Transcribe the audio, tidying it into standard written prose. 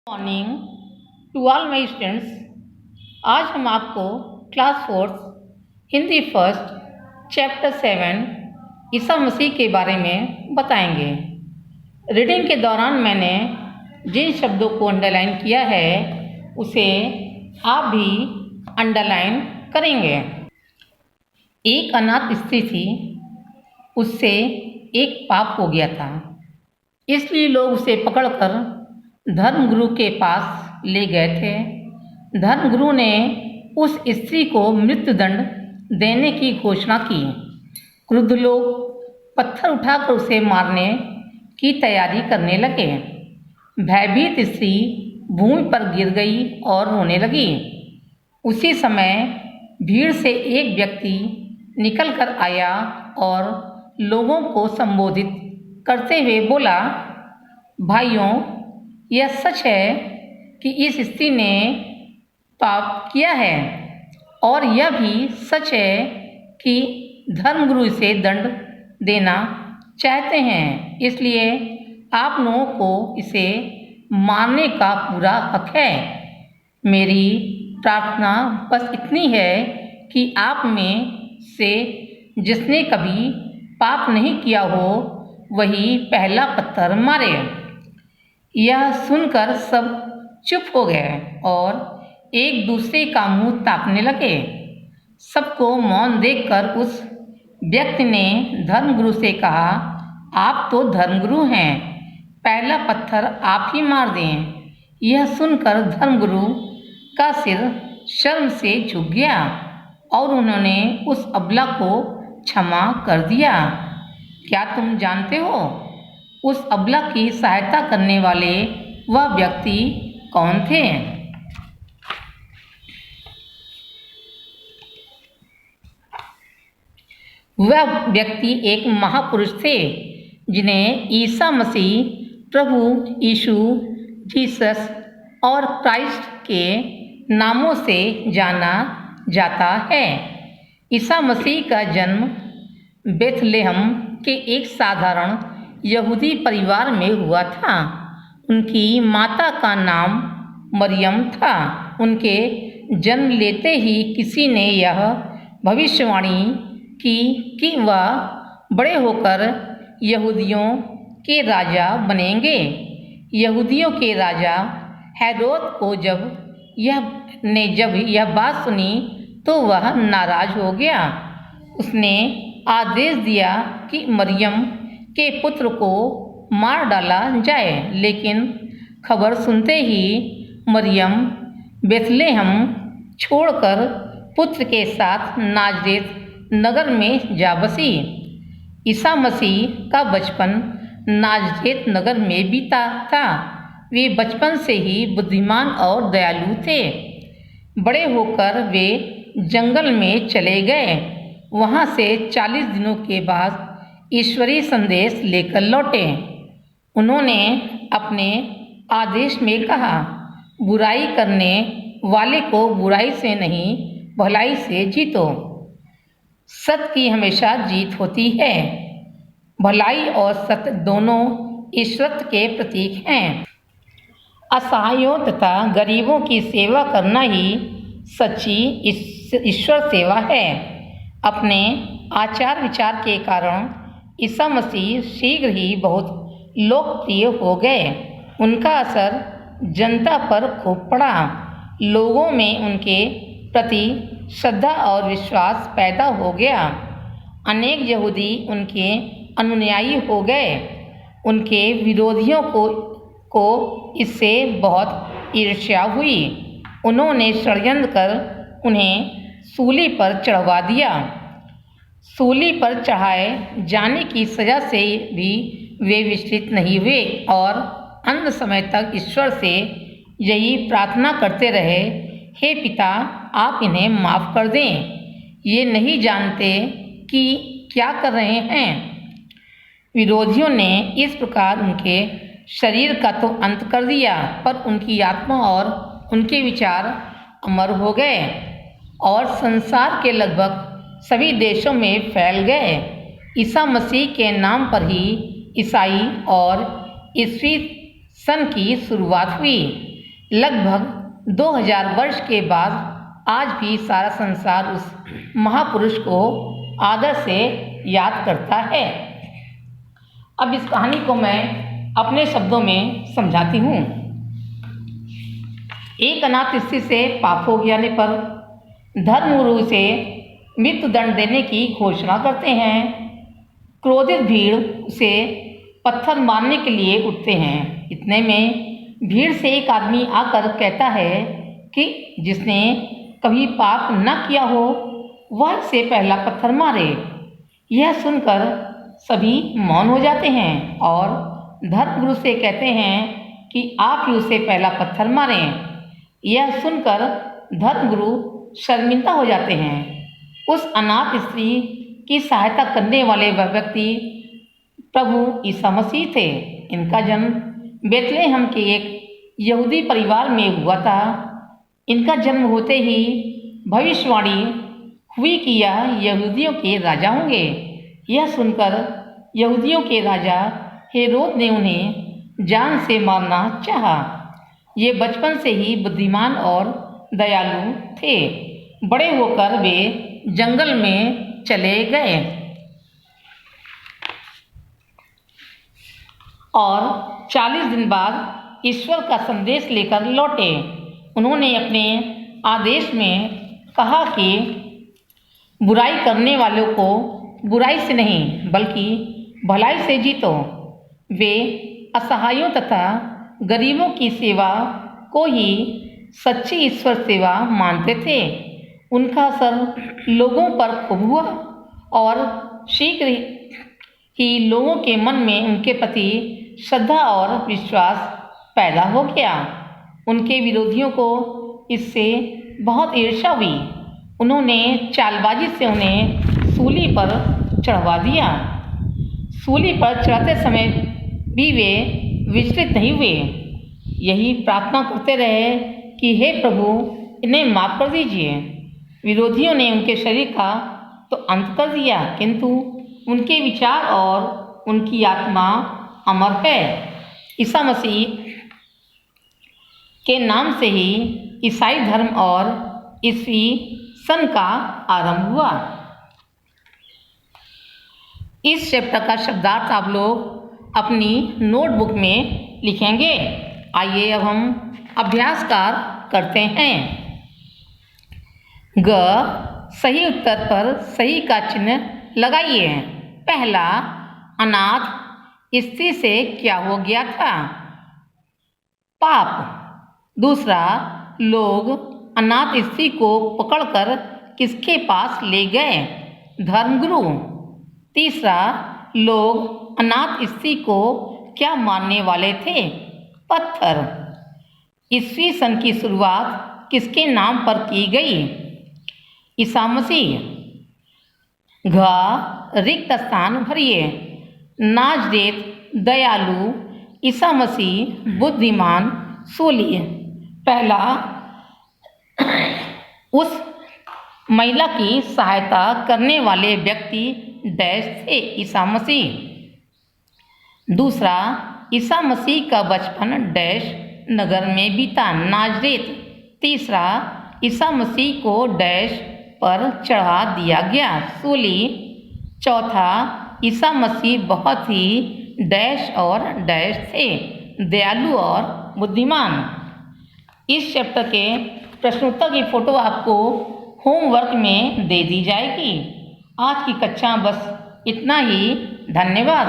Morning to all my students. आज हम आपको क्लास 4 हिंदी फर्स्ट चैप्टर 7 ईसा मसीह के बारे में बताएंगे। रीडिंग के दौरान मैंने जिन शब्दों को अंडरलाइन किया है उसे आप भी अंडरलाइन करेंगे। एक अनाथ स्त्री थी, उससे एक पाप हो गया था, इसलिए लोग उसे पकड़कर धर्मगुरु के पास ले गए थे। धर्मगुरु ने उस स्त्री को मृत्युदंड देने की घोषणा की। क्रुद्ध लोग पत्थर उठाकर उसे मारने की तैयारी करने लगे। भयभीत स्त्री भूमि पर गिर गई और रोने लगी। उसी समय भीड़ से एक व्यक्ति निकल कर आया और लोगों को संबोधित करते हुए बोला, भाइयों, यह सच है कि इस स्त्री ने पाप किया है, और यह भी सच है कि धर्मगुरु इसे दंड देना चाहते हैं, इसलिए आप लोगों को इसे मारने का पूरा हक है। मेरी प्रार्थना बस इतनी है कि आप में से जिसने कभी पाप नहीं किया हो वही पहला पत्थर मारे। यह सुनकर सब चुप हो गए और एक दूसरे का मुंह ताकने लगे। सबको मौन देखकर उस व्यक्ति ने धर्मगुरु से कहा, आप तो धर्मगुरु हैं, पहला पत्थर आप ही मार दें। यह सुनकर धर्मगुरु का सिर शर्म से झुक गया और उन्होंने उस अबला को क्षमा कर दिया। क्या तुम जानते हो उस अबला की सहायता करने वाले वह व्यक्ति कौन थे? वह व्यक्ति एक महापुरुष थे जिन्हें ईसा मसीह, प्रभु यीशु, जीसस और क्राइस्ट के नामों से जाना जाता है। ईसा मसीह का जन्म बेथलेहम के एक साधारण यहूदी परिवार में हुआ था। उनकी माता का नाम मरियम था। उनके जन्म लेते ही किसी ने यह भविष्यवाणी की कि वह बड़े होकर यहूदियों के राजा बनेंगे। यहूदियों के राजा हेरोद को जब यह बात सुनी तो वह नाराज हो गया। उसने आदेश दिया कि मरियम के पुत्र को मार डाला जाए, लेकिन खबर सुनते ही मरियम बेथलेहम छोड़कर पुत्र के साथ नाजरेत नगर में जा बसी। ईसा मसीह का बचपन नाजरेत नगर में बीता था। वे बचपन से ही बुद्धिमान और दयालु थे। बड़े होकर वे जंगल में चले गए। वहाँ से 40 दिनों के बाद ईश्वरीय संदेश लेकर लौटे। उन्होंने अपने आदेश में कहा, बुराई करने वाले को बुराई से नहीं भलाई से जीतो। सत्य की हमेशा जीत होती है। भलाई और सत्य दोनों ईश्वरत्व के प्रतीक हैं। असहायों तथा गरीबों की सेवा करना ही सच्ची ईश्वर सेवा है। अपने आचार विचार के कारण ईसा मसीह शीघ्र ही बहुत लोकप्रिय हो गए। उनका असर जनता पर खूब पड़ा। लोगों में उनके प्रति श्रद्धा और विश्वास पैदा हो गया। अनेक यहूदी उनके अनुयायी हो गए। उनके विरोधियों को इससे बहुत ईर्ष्या हुई। उन्होंने षड्यंत्र कर उन्हें सूली पर चढ़वा दिया। सूली पर चढ़ाए जाने की सजा से भी वे विचलित नहीं हुए और अंत समय तक ईश्वर से यही प्रार्थना करते रहे, हे पिता, आप इन्हें माफ़ कर दें, ये नहीं जानते कि क्या कर रहे हैं। विरोधियों ने इस प्रकार उनके शरीर का तो अंत कर दिया, पर उनकी आत्मा और उनके विचार अमर हो गए और संसार के लगभग सभी देशों में फैल गए। ईसा मसीह के नाम पर ही ईसाई और ईसवी सन की शुरुआत हुई। लगभग 2000 वर्ष के बाद आज भी सारा संसार उस महापुरुष को आदर से याद करता है। अब इस कहानी को मैं अपने शब्दों में समझाती हूँ। एक अनाथ स्त्री से पाप हो जाने पर धर्मगुरु उसे मृत्युदंड देने की घोषणा करते हैं। क्रोधित भीड़ उसे पत्थर मारने के लिए उठते हैं। इतने में भीड़ से एक आदमी आकर कहता है कि जिसने कभी पाप न किया हो वह से पहला पत्थर मारे। यह सुनकर सभी मौन हो जाते हैं और धर्मगुरु से कहते हैं कि आप ही उसे पहला पत्थर मारें। यह सुनकर धर्मगुरु शर्मिंदा हो जाते हैं। उस अनाथ स्त्री की सहायता करने वाले वह व्यक्ति प्रभु ईसा मसीह थे। इनका जन्म बेथलेहम के एक यहूदी परिवार में हुआ था। इनका जन्म होते ही भविष्यवाणी हुई कि यह यहूदियों के राजा होंगे। यह सुनकर यहूदियों के राजा हेरोद ने उन्हें जान से मारना चाहा। ये बचपन से ही बुद्धिमान और दयालु थे। बड़े होकर वे जंगल में चले गए और 40 दिन बाद ईश्वर का संदेश लेकर लौटे। उन्होंने अपने आदेश में कहा कि बुराई करने वालों को बुराई से नहीं बल्कि भलाई से जीतो। वे असहायों तथा गरीबों की सेवा को ही सच्ची ईश्वर सेवा मानते थे। उनका असर लोगों पर खूब हुआ और शीघ्र ही लोगों के मन में उनके प्रति श्रद्धा और विश्वास पैदा हो गया। उनके विरोधियों को इससे बहुत ईर्ष्या हुई। उन्होंने चालबाजी से उन्हें सूली पर चढ़वा दिया। सूली पर चढ़ाते समय भी वे विचलित नहीं हुए। यही प्रार्थना करते रहे कि हे प्रभु इन्हें माफ़ कर दीजिए। विरोधियों ने उनके शरीर का तो अंत कर दिया, किंतु उनके विचार और उनकी आत्मा अमर है। ईसा मसीह के नाम से ही ईसाई धर्म और ईसवी सन का आरंभ हुआ। इस चैप्टर का शब्दार्थ आप लोग अपनी नोटबुक में लिखेंगे। आइए अब हम अभ्यासकार करते हैं। ग सही उत्तर पर सही का चिन्ह लगाइए। पहला, अनाथ स्त्री से क्या हो गया था? पाप। दूसरा, लोग अनाथ स्त्री को पकड़कर किसके पास ले गए? धर्मगुरु। तीसरा, लोग अनाथ स्त्री को क्या मारने वाले थे? पत्थर। ईसवी सन की शुरुआत किसके नाम पर की गई? ईसा मसीह। घ रिक्त स्थान भरिए। नाजरेत दयालु, ईसा मसीह बुद्धिमान, सूली। पहला, उस महिला की सहायता करने वाले व्यक्ति डैश थे? ईसा मसीह। दूसरा, ईसा मसीह का बचपन डैश नगर में बीता? नाजरेत। तीसरा, ईसा मसीह को डैश पर चढ़ा दिया गया? सूली। चौथा, ईसा मसीह बहुत ही डैश और डैश थे? दयालु और बुद्धिमान। इस चैप्टर के प्रश्नोत्तर की फोटो आपको होमवर्क में दे दी जाएगी। आज की कक्षा बस इतना ही। धन्यवाद।